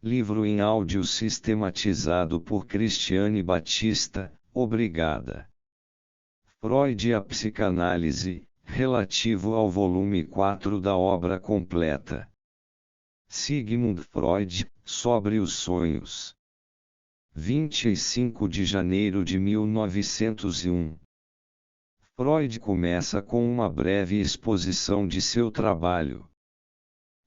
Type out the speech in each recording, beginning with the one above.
Livro em áudio sistematizado por Cristiane Batista, obrigada. Freud e a psicanálise, relativo ao volume 4 da obra completa. Sigmund Freud, sobre os sonhos. 25 de janeiro de 1901. Freud começa com uma breve exposição de seu trabalho.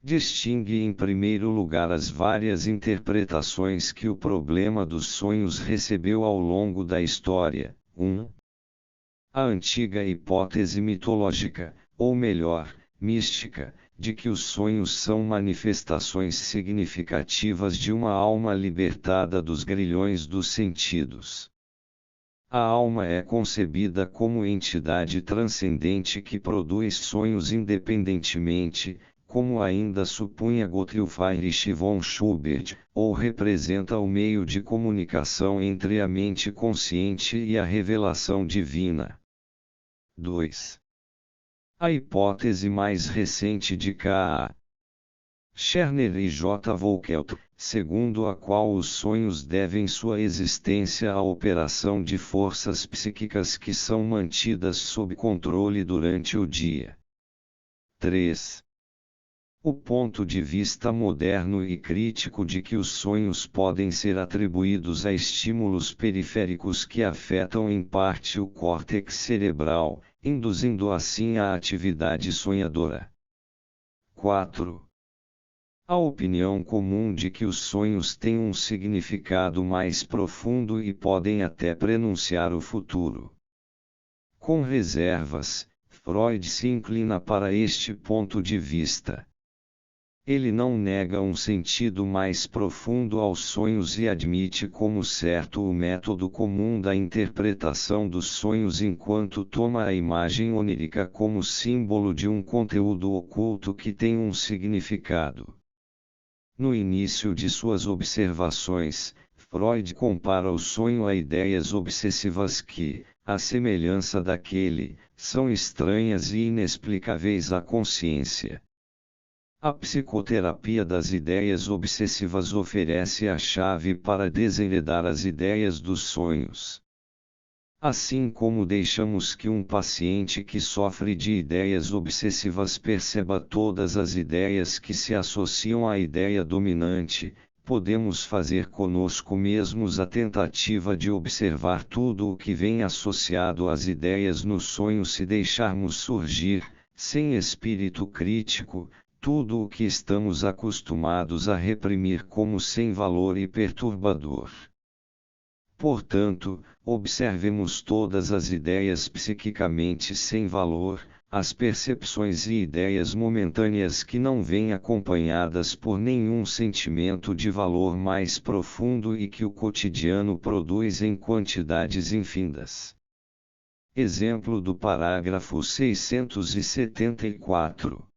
Distingue em primeiro lugar as várias interpretações que o problema dos sonhos recebeu ao longo da história. 1. A antiga hipótese mitológica, ou melhor, mística, de que os sonhos são manifestações significativas de uma alma libertada dos grilhões dos sentidos. A alma é concebida como entidade transcendente que produz sonhos independentemente, como ainda supunha Gottlieb Friedrich von Schubert, ou representa o meio de comunicação entre a mente consciente e a revelação divina. 2. A hipótese mais recente de K.A. Scherner e J. Volkelt, segundo a qual os sonhos devem sua existência à operação de forças psíquicas que são mantidas sob controle durante o dia. 3. O ponto de vista moderno e crítico de que os sonhos podem ser atribuídos a estímulos periféricos que afetam em parte o córtex cerebral, induzindo assim a atividade sonhadora. 4. A opinião comum de que os sonhos têm um significado mais profundo e podem até prenunciar o futuro. Com reservas, Freud se inclina para este ponto de vista. Ele não nega um sentido mais profundo aos sonhos e admite como certo o método comum da interpretação dos sonhos enquanto toma a imagem onírica como símbolo de um conteúdo oculto que tem um significado. No início de suas observações, Freud compara o sonho a ideias obsessivas que, à semelhança daquele, são estranhas e inexplicáveis à consciência. A psicoterapia das ideias obsessivas oferece a chave para desenredar as ideias dos sonhos. Assim como deixamos que um paciente que sofre de ideias obsessivas perceba todas as ideias que se associam à ideia dominante, podemos fazer conosco mesmos a tentativa de observar tudo o que vem associado às ideias no sonho se deixarmos surgir, sem espírito crítico, tudo o que estamos acostumados a reprimir como sem valor e perturbador. Portanto, observemos todas as ideias psiquicamente sem valor, as percepções e ideias momentâneas que não vêm acompanhadas por nenhum sentimento de valor mais profundo e que o cotidiano produz em quantidades infindas. Exemplo do parágrafo 674.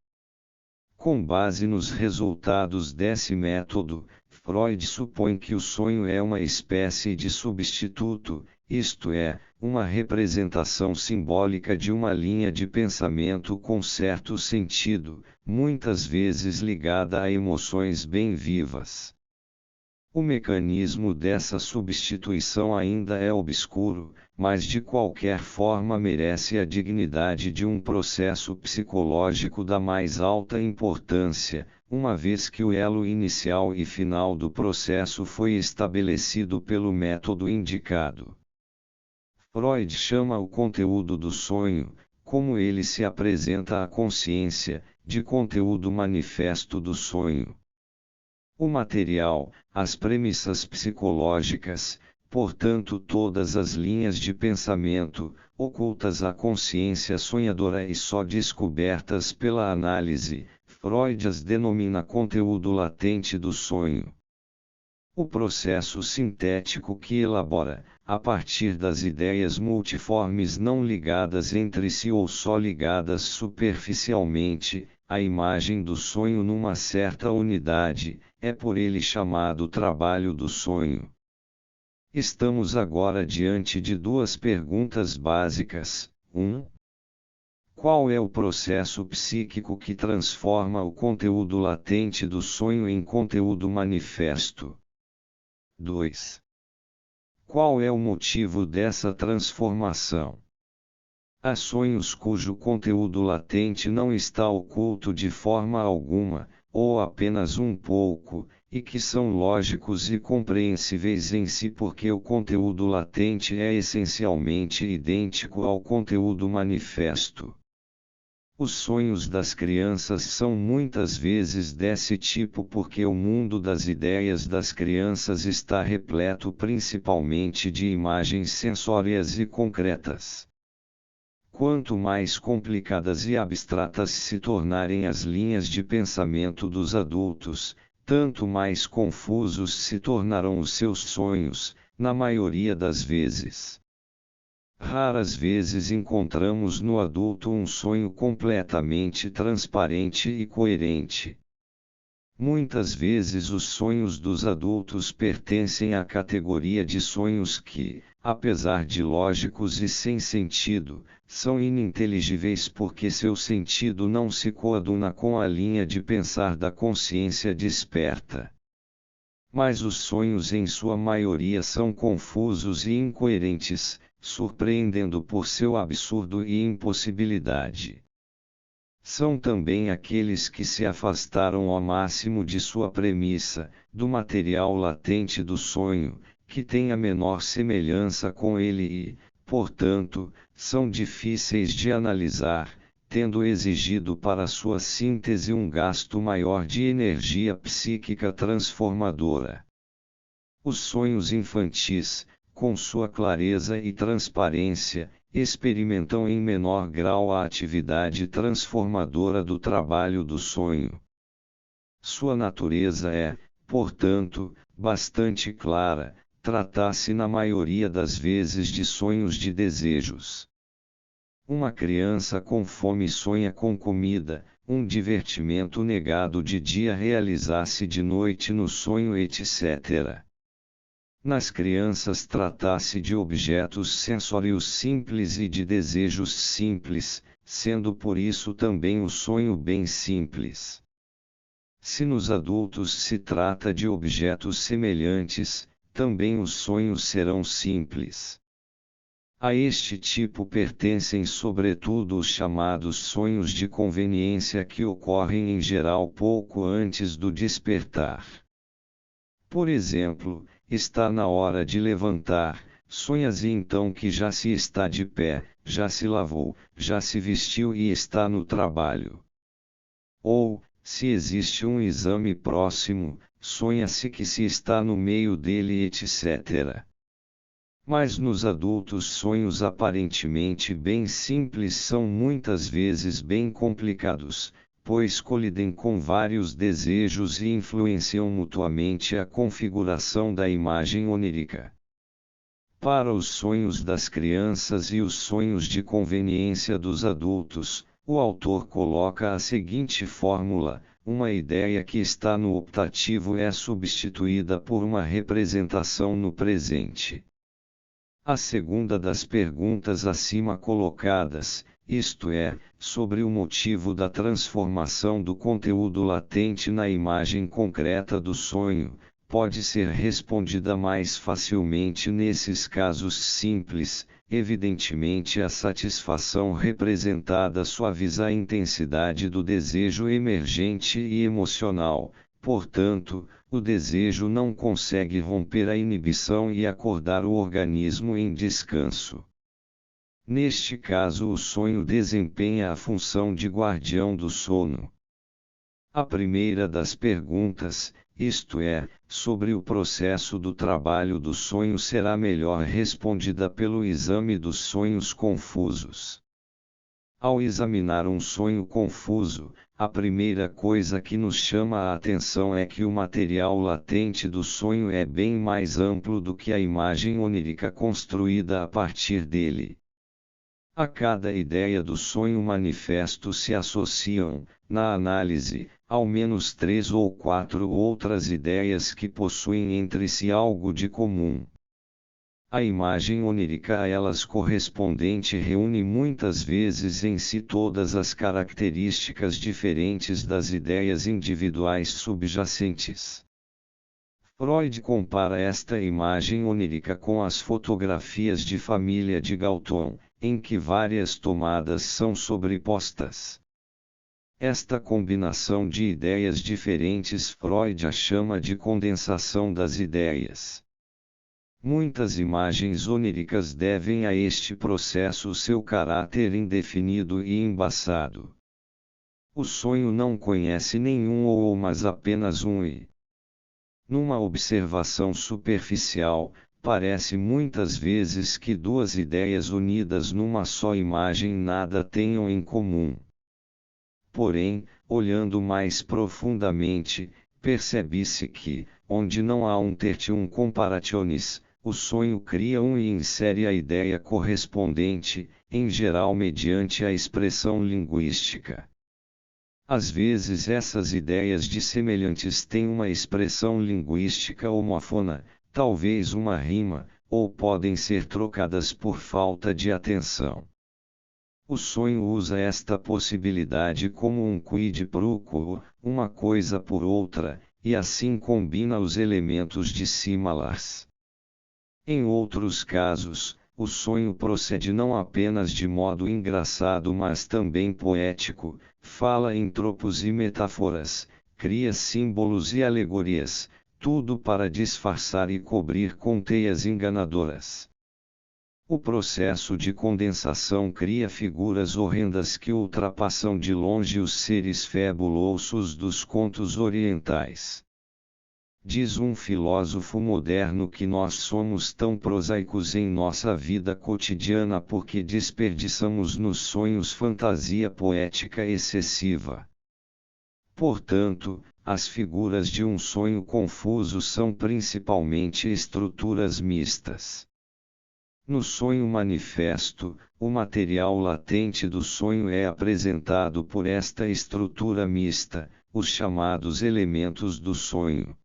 Com base nos resultados desse método, Freud supõe que o sonho é uma espécie de substituto, isto é, uma representação simbólica de uma linha de pensamento com certo sentido, muitas vezes ligada a emoções bem vivas. O mecanismo dessa substituição ainda é obscuro, mas de qualquer forma merece a dignidade de um processo psicológico da mais alta importância, uma vez que o elo inicial e final do processo foi estabelecido pelo método indicado. Freud chama o conteúdo do sonho, como ele se apresenta à consciência, de conteúdo manifesto do sonho. O material, as premissas psicológicas, portanto todas as linhas de pensamento, ocultas à consciência sonhadora e só descobertas pela análise, Freud as denomina conteúdo latente do sonho. O processo sintético que elabora, a partir das ideias multiformes não ligadas entre si ou só ligadas superficialmente, a imagem do sonho numa certa unidade, é por ele chamado trabalho do sonho. Estamos agora diante de duas perguntas básicas. 1. Qual é o processo psíquico que transforma o conteúdo latente do sonho em conteúdo manifesto? 2. Qual é o motivo dessa transformação? Há sonhos cujo conteúdo latente não está oculto de forma alguma, ou apenas um pouco, e que são lógicos e compreensíveis em si porque o conteúdo latente é essencialmente idêntico ao conteúdo manifesto. Os sonhos das crianças são muitas vezes desse tipo porque o mundo das ideias das crianças está repleto principalmente de imagens sensórias e concretas. Quanto mais complicadas e abstratas se tornarem as linhas de pensamento dos adultos, tanto mais confusos se tornarão os seus sonhos, na maioria das vezes. Raras vezes encontramos no adulto um sonho completamente transparente e coerente. Muitas vezes os sonhos dos adultos pertencem à categoria de sonhos que, apesar de lógicos e sem sentido, são ininteligíveis porque seu sentido não se coaduna com a linha de pensar da consciência desperta. Mas os sonhos em sua maioria são confusos e incoerentes, surpreendendo por seu absurdo e impossibilidade. São também aqueles que se afastaram ao máximo de sua premissa, do material latente do sonho, que tem a menor semelhança com ele e, portanto, são difíceis de analisar, tendo exigido para sua síntese um gasto maior de energia psíquica transformadora. Os sonhos infantis, com sua clareza e transparência, experimentam em menor grau a atividade transformadora do trabalho do sonho. Sua natureza é, portanto, bastante clara, trata-se na maioria das vezes de sonhos de desejos. Uma criança com fome sonha com comida, um divertimento negado de dia realizar-se de noite no sonho, etc. Nas crianças trata-se de objetos sensórios simples e de desejos simples, sendo por isso também o sonho bem simples. Se nos adultos se trata de objetos semelhantes, também os sonhos serão simples. A este tipo pertencem sobretudo os chamados sonhos de conveniência que ocorrem em geral pouco antes do despertar. Por exemplo, está na hora de levantar, sonha-se então que já se está de pé, já se lavou, já se vestiu e está no trabalho. Ou, se existe um exame próximo, sonha-se que se está no meio dele, etc. Mas nos adultos sonhos aparentemente bem simples são muitas vezes bem complicados, pois colidem com vários desejos e influenciam mutuamente a configuração da imagem onírica. Para os sonhos das crianças e os sonhos de conveniência dos adultos, o autor coloca a seguinte fórmula: uma ideia que está no optativo é substituída por uma representação no presente. A segunda das perguntas acima colocadas, isto é, sobre o motivo da transformação do conteúdo latente na imagem concreta do sonho, pode ser respondida mais facilmente nesses casos simples. Evidentemente, a satisfação representada suaviza a intensidade do desejo emergente e emocional, portanto, o desejo não consegue romper a inibição e acordar o organismo em descanso. Neste caso, o sonho desempenha a função de guardião do sono. A primeira das perguntas, isto é, sobre o processo do trabalho do sonho, será melhor respondida pelo exame dos sonhos confusos. Ao examinar um sonho confuso, a primeira coisa que nos chama a atenção é que o material latente do sonho é bem mais amplo do que a imagem onírica construída a partir dele. A cada ideia do sonho manifesto se associam, na análise, ao menos 3 ou 4 outras ideias que possuem entre si algo de comum. A imagem onírica a elas correspondente reúne muitas vezes em si todas as características diferentes das ideias individuais subjacentes. Freud compara esta imagem onírica com as fotografias de família de Galton, em que várias tomadas são sobrepostas. Esta combinação de ideias diferentes Freud a chama de condensação das ideias. Muitas imagens oníricas devem a este processo seu caráter indefinido e embaçado. O sonho não conhece nenhum ou mas apenas um e. Numa observação superficial, parece muitas vezes que duas ideias unidas numa só imagem nada tenham em comum. Porém, olhando mais profundamente, percebe-se que, onde não há um tertium comparationis, o sonho cria um e insere a ideia correspondente, em geral mediante a expressão linguística. Às vezes essas ideias dissemelhantes têm uma expressão linguística homófona, talvez uma rima, ou podem ser trocadas por falta de atenção. O sonho usa esta possibilidade como um quid pro quo, uma coisa por outra, e assim combina os elementos dissimilares. Em outros casos, o sonho procede não apenas de modo engraçado mas também poético, fala em tropos e metáforas, cria símbolos e alegorias, tudo para disfarçar e cobrir com teias enganadoras. O processo de condensação cria figuras horrendas que ultrapassam de longe os seres fabulosos dos contos orientais. Diz um filósofo moderno que nós somos tão prosaicos em nossa vida cotidiana porque desperdiçamos nos sonhos fantasia poética excessiva. Portanto, as figuras de um sonho confuso são principalmente estruturas mistas. No sonho manifesto, o material latente do sonho é apresentado por esta estrutura mista, os chamados elementos do sonho.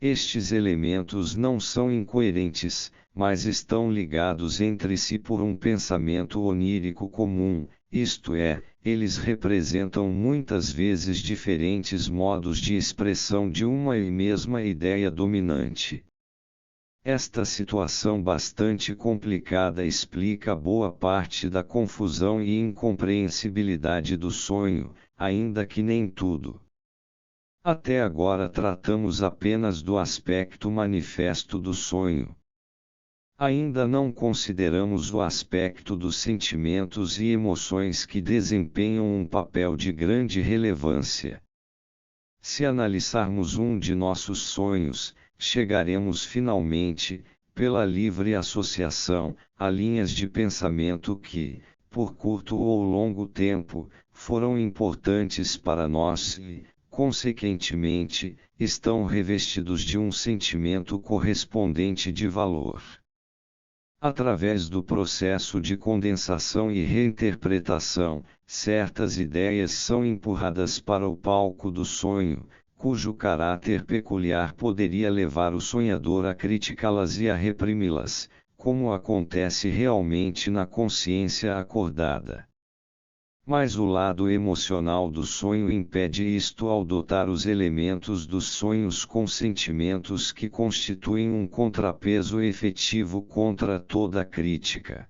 Estes elementos não são incoerentes, mas estão ligados entre si por um pensamento onírico comum, isto é, eles representam muitas vezes diferentes modos de expressão de uma e mesma ideia dominante. Esta situação bastante complicada explica boa parte da confusão e incompreensibilidade do sonho, ainda que nem tudo. Até agora tratamos apenas do aspecto manifesto do sonho. Ainda não consideramos o aspecto dos sentimentos e emoções que desempenham um papel de grande relevância. Se analisarmos um de nossos sonhos, chegaremos finalmente, pela livre associação, a linhas de pensamento que, por curto ou longo tempo, foram importantes para nós e, consequentemente, estão revestidos de um sentimento correspondente de valor. Através do processo de condensação e reinterpretação, certas ideias são empurradas para o palco do sonho, cujo caráter peculiar poderia levar o sonhador a criticá-las e a reprimi-las, como acontece realmente na consciência acordada. Mas o lado emocional do sonho impede isto ao dotar os elementos dos sonhos com sentimentos que constituem um contrapeso efetivo contra toda crítica.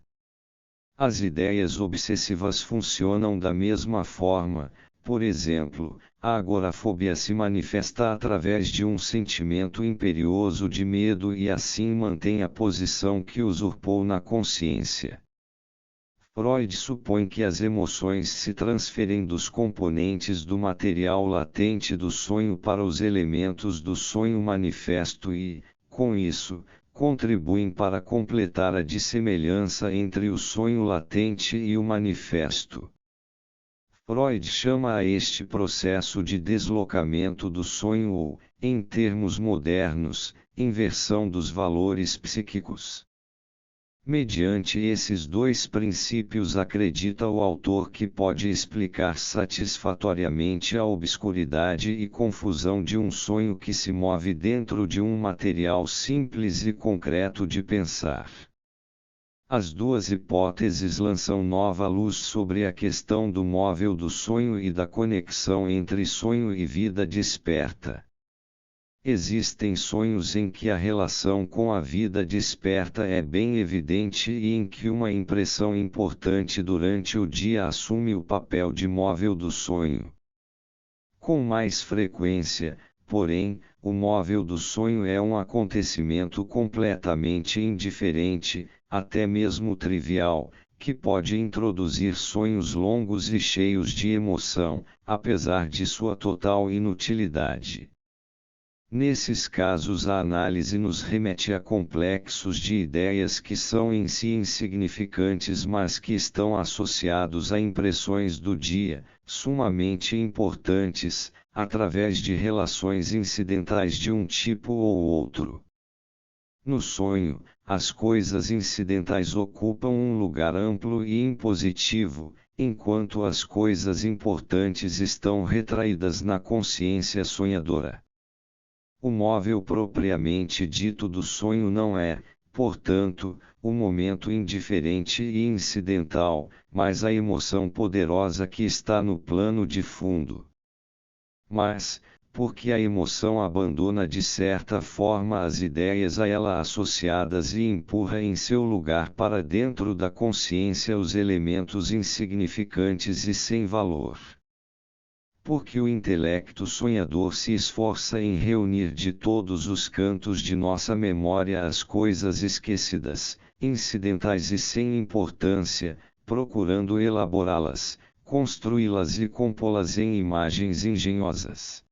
As ideias obsessivas funcionam da mesma forma, por exemplo, a agorafobia se manifesta através de um sentimento imperioso de medo e assim mantém a posição que usurpou na consciência. Freud supõe que as emoções se transferem dos componentes do material latente do sonho para os elementos do sonho manifesto e, com isso, contribuem para completar a dissemelhança entre o sonho latente e o manifesto. Freud chama a este processo de deslocamento do sonho ou, em termos modernos, inversão dos valores psíquicos. Mediante esses dois princípios, acredita o autor que pode explicar satisfatoriamente a obscuridade e confusão de um sonho que se move dentro de um material simples e concreto de pensar. As duas hipóteses lançam nova luz sobre a questão do móvel do sonho e da conexão entre sonho e vida desperta. Existem sonhos em que a relação com a vida desperta é bem evidente e em que uma impressão importante durante o dia assume o papel de móvel do sonho. Com mais frequência, porém, o móvel do sonho é um acontecimento completamente indiferente, até mesmo trivial, que pode introduzir sonhos longos e cheios de emoção, apesar de sua total inutilidade. Nesses casos, a análise nos remete a complexos de ideias que são em si insignificantes, mas que estão associados a impressões do dia, sumamente importantes, através de relações incidentais de um tipo ou outro. No sonho, as coisas incidentais ocupam um lugar amplo e impositivo, enquanto as coisas importantes estão retraídas na consciência sonhadora. O móvel propriamente dito do sonho não é, portanto, o momento indiferente e incidental, mas a emoção poderosa que está no plano de fundo. Mas, porque a emoção abandona de certa forma as ideias a ela associadas e empurra em seu lugar para dentro da consciência os elementos insignificantes e sem valor. Porque o intelecto sonhador se esforça em reunir de todos os cantos de nossa memória as coisas esquecidas, incidentais e sem importância, procurando elaborá-las, construí-las e compô-las em imagens engenhosas.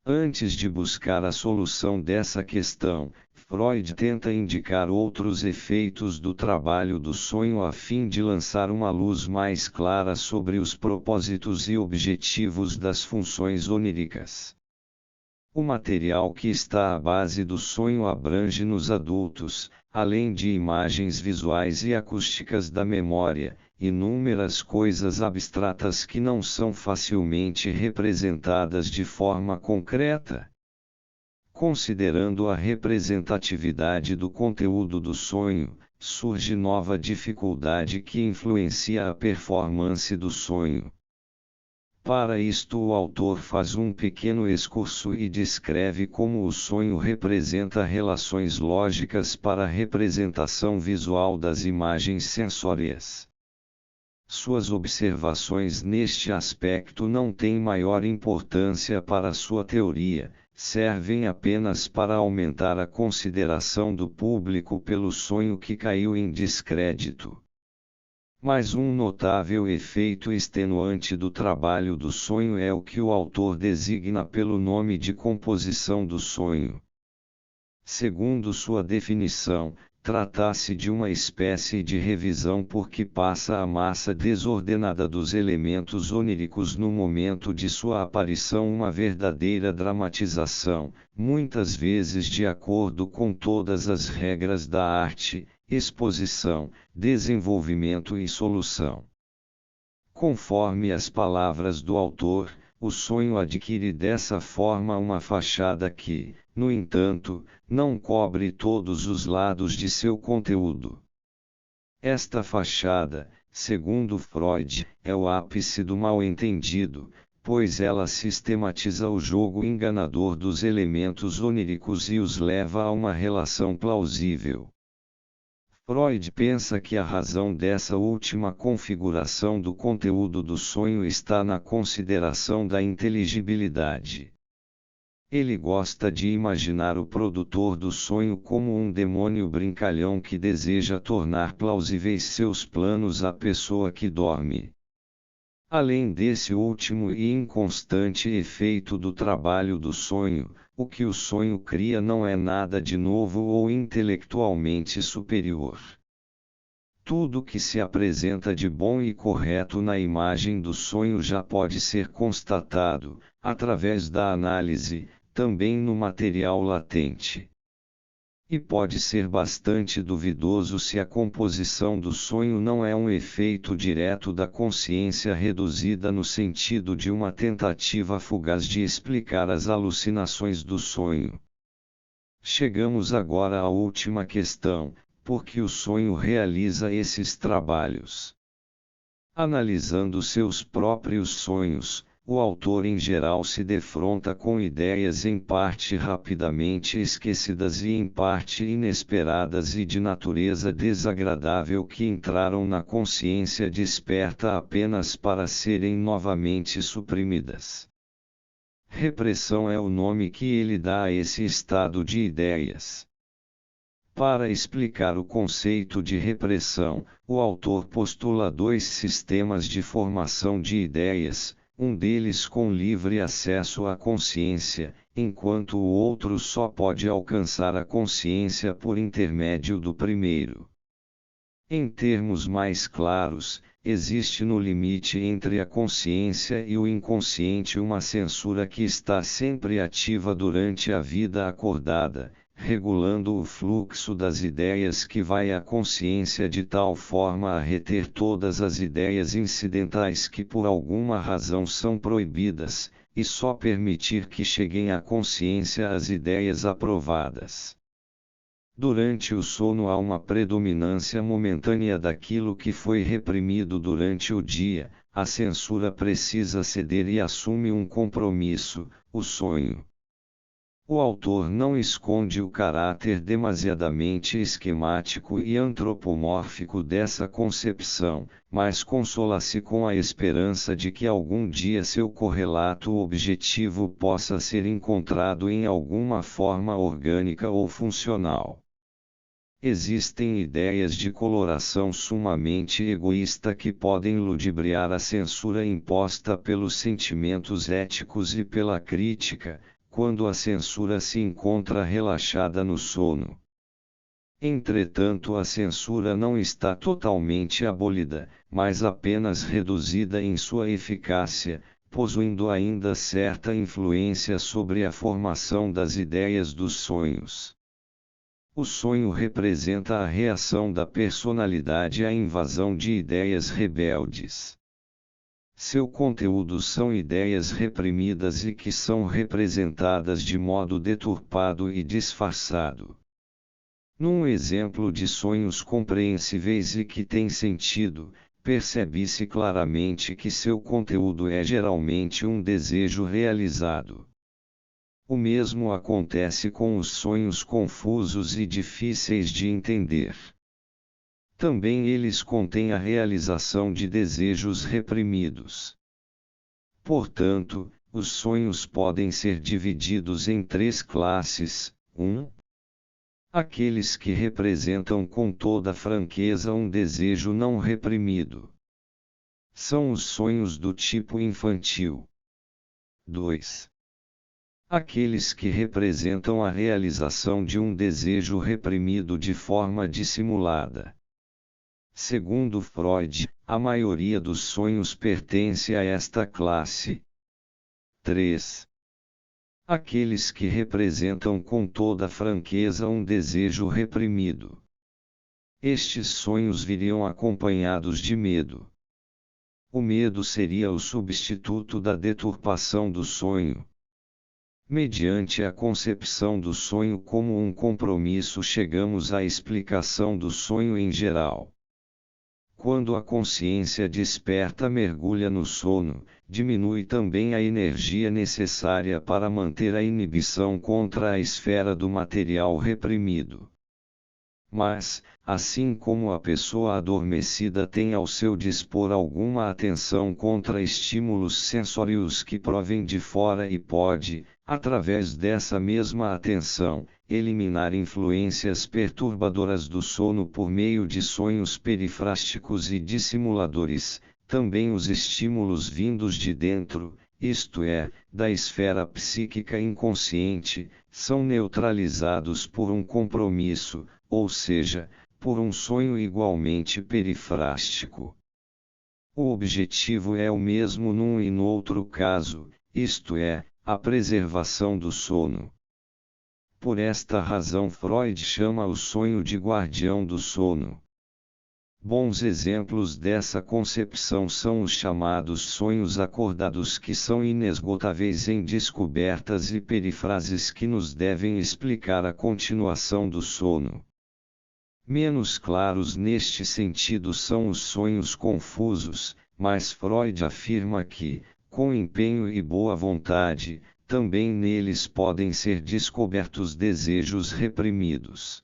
Antes de buscar a solução dessa questão, Freud tenta indicar outros efeitos do trabalho do sonho a fim de lançar uma luz mais clara sobre os propósitos e objetivos das funções oníricas. O material que está à base do sonho abrange nos adultos, além de imagens visuais e acústicas da memória, inúmeras coisas abstratas que não são facilmente representadas de forma concreta. Considerando a representatividade do conteúdo do sonho, surge nova dificuldade que influencia a performance do sonho. Para isto, o autor faz um pequeno excurso e descreve como o sonho representa relações lógicas para a representação visual das imagens sensórias. Suas observações neste aspecto não têm maior importância para sua teoria, servem apenas para aumentar a consideração do público pelo sonho que caiu em descrédito. Mas um notável efeito extenuante do trabalho do sonho é o que o autor designa pelo nome de composição do sonho. Segundo sua definição, trata-se de uma espécie de revisão por que passa a massa desordenada dos elementos oníricos no momento de sua aparição uma verdadeira dramatização, muitas vezes de acordo com todas as regras da arte, exposição, desenvolvimento e solução. Conforme as palavras do autor, o sonho adquire dessa forma uma fachada que, no entanto, não cobre todos os lados de seu conteúdo. Esta fachada, segundo Freud, é o ápice do mal-entendido, pois ela sistematiza o jogo enganador dos elementos oníricos e os leva a uma relação plausível. Freud pensa que a razão dessa última configuração do conteúdo do sonho está na consideração da inteligibilidade. Ele gosta de imaginar o produtor do sonho como um demônio brincalhão que deseja tornar plausíveis seus planos à pessoa que dorme. Além desse último e inconstante efeito do trabalho do sonho, o que o sonho cria não é nada de novo ou intelectualmente superior. Tudo que se apresenta de bom e correto na imagem do sonho já pode ser constatado, através da análise, também no material latente. E pode ser bastante duvidoso se a composição do sonho não é um efeito direto da consciência reduzida no sentido de uma tentativa fugaz de explicar as alucinações do sonho. Chegamos agora à última questão: por que o sonho realiza esses trabalhos? Analisando seus próprios sonhos, o autor em geral se defronta com ideias em parte rapidamente esquecidas e em parte inesperadas e de natureza desagradável que entraram na consciência desperta apenas para serem novamente suprimidas. Repressão é o nome que ele dá a esse estado de ideias. Para explicar o conceito de repressão, o autor postula dois sistemas de formação de ideias, um deles com livre acesso à consciência, enquanto o outro só pode alcançar a consciência por intermédio do primeiro. Em termos mais claros, existe no limite entre a consciência e o inconsciente uma censura que está sempre ativa durante a vida acordada, regulando o fluxo das ideias que vai à consciência de tal forma a reter todas as ideias incidentais que por alguma razão são proibidas, e só permitir que cheguem à consciência as ideias aprovadas. Durante o sono há uma predominância momentânea daquilo que foi reprimido durante o dia, a censura precisa ceder e assume um compromisso, o sonho. O autor não esconde o caráter demasiadamente esquemático e antropomórfico dessa concepção, mas consola-se com a esperança de que algum dia seu correlato objetivo possa ser encontrado em alguma forma orgânica ou funcional. Existem ideias de coloração sumamente egoísta que podem ludibriar a censura imposta pelos sentimentos éticos e pela crítica, quando a censura se encontra relaxada no sono. Entretanto, a censura não está totalmente abolida, mas apenas reduzida em sua eficácia, possuindo ainda certa influência sobre a formação das ideias dos sonhos. O sonho representa a reação da personalidade à invasão de ideias rebeldes. Seu conteúdo são ideias reprimidas e que são representadas de modo deturpado e disfarçado. Num exemplo de sonhos compreensíveis e que têm sentido, percebe-se claramente que seu conteúdo é geralmente um desejo realizado. O mesmo acontece com os sonhos confusos e difíceis de entender. Também eles contêm a realização de desejos reprimidos. Portanto, os sonhos podem ser divididos em três classes: 1. Aqueles que representam com toda franqueza um desejo não reprimido. São os sonhos do tipo infantil. 2. Aqueles que representam a realização de um desejo reprimido de forma dissimulada. Segundo Freud, a maioria dos sonhos pertence a esta classe. 3. Aqueles que representam com toda franqueza um desejo reprimido. Estes sonhos viriam acompanhados de medo. O medo seria o substituto da deturpação do sonho. Mediante a concepção do sonho como um compromisso, chegamos à explicação do sonho em geral. Quando a consciência desperta mergulha no sono, diminui também a energia necessária para manter a inibição contra a esfera do material reprimido. Mas, assim como a pessoa adormecida tem ao seu dispor alguma atenção contra estímulos sensórios que provêm de fora e pode, através dessa mesma atenção, eliminar influências perturbadoras do sono por meio de sonhos perifrásticos e dissimuladores, também os estímulos vindos de dentro, isto é, da esfera psíquica inconsciente, são neutralizados por um compromisso, ou seja, por um sonho igualmente perifrástico. O objetivo é o mesmo num e no outro caso, isto é, a preservação do sono. Por esta razão Freud chama o sonho de guardião do sono. Bons exemplos dessa concepção são os chamados sonhos acordados, que são inesgotáveis em descobertas e perifrases que nos devem explicar a continuação do sono. Menos claros neste sentido são os sonhos confusos, mas Freud afirma que, com empenho e boa vontade, também neles podem ser descobertos desejos reprimidos.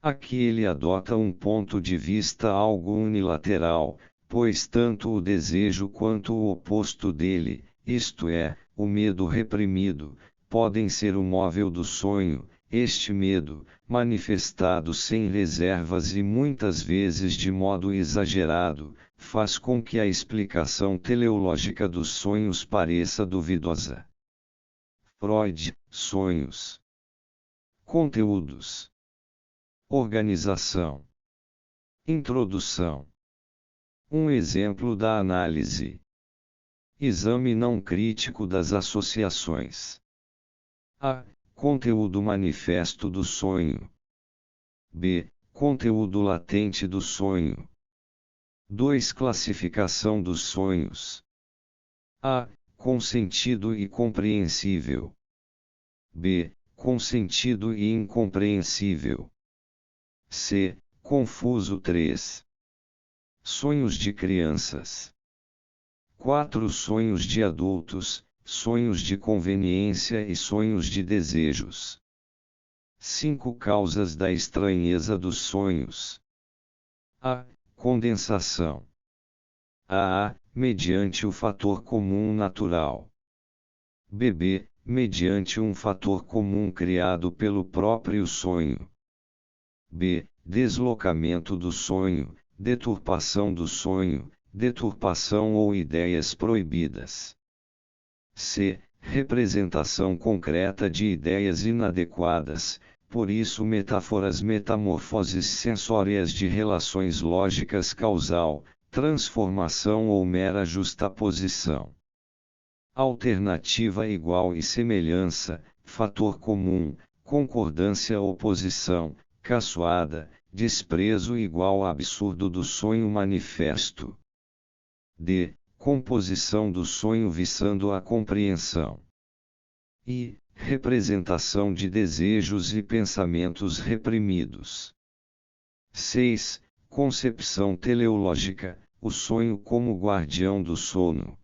Aqui ele adota um ponto de vista algo unilateral, pois tanto o desejo quanto o oposto dele, isto é, o medo reprimido, podem ser o móvel do sonho. Este medo, manifestado sem reservas e muitas vezes de modo exagerado, faz com que a explicação teleológica dos sonhos pareça duvidosa. Freud, sonhos. Conteúdos. Organização. Introdução. Um exemplo da análise. Exame não crítico das associações. A. Conteúdo manifesto do sonho. B. Conteúdo latente do sonho. 2. Classificação dos sonhos. A. Com sentido e compreensível. B. Com sentido e incompreensível. C. Confuso. 3. Sonhos de crianças. 4. Sonhos de adultos, sonhos de conveniência e sonhos de desejos. 5. Causas da estranheza dos sonhos. A. Condensação. A. Mediante o fator comum natural. B. Mediante um fator comum criado pelo próprio sonho. B. Deslocamento do sonho, deturpação do sonho, deturpação ou ideias proibidas. C. Representação concreta de ideias inadequadas, por isso metáforas, metamorfoses sensórias de relações lógicas, causal, transformação ou mera justaposição. Alternativa igual e semelhança, fator comum, concordância, oposição, caçoada, desprezo igual a absurdo do sonho manifesto. D. Composição do sonho visando a compreensão. I. Representação de desejos e pensamentos reprimidos. 6. Concepção teleológica, o sonho como guardião do sono.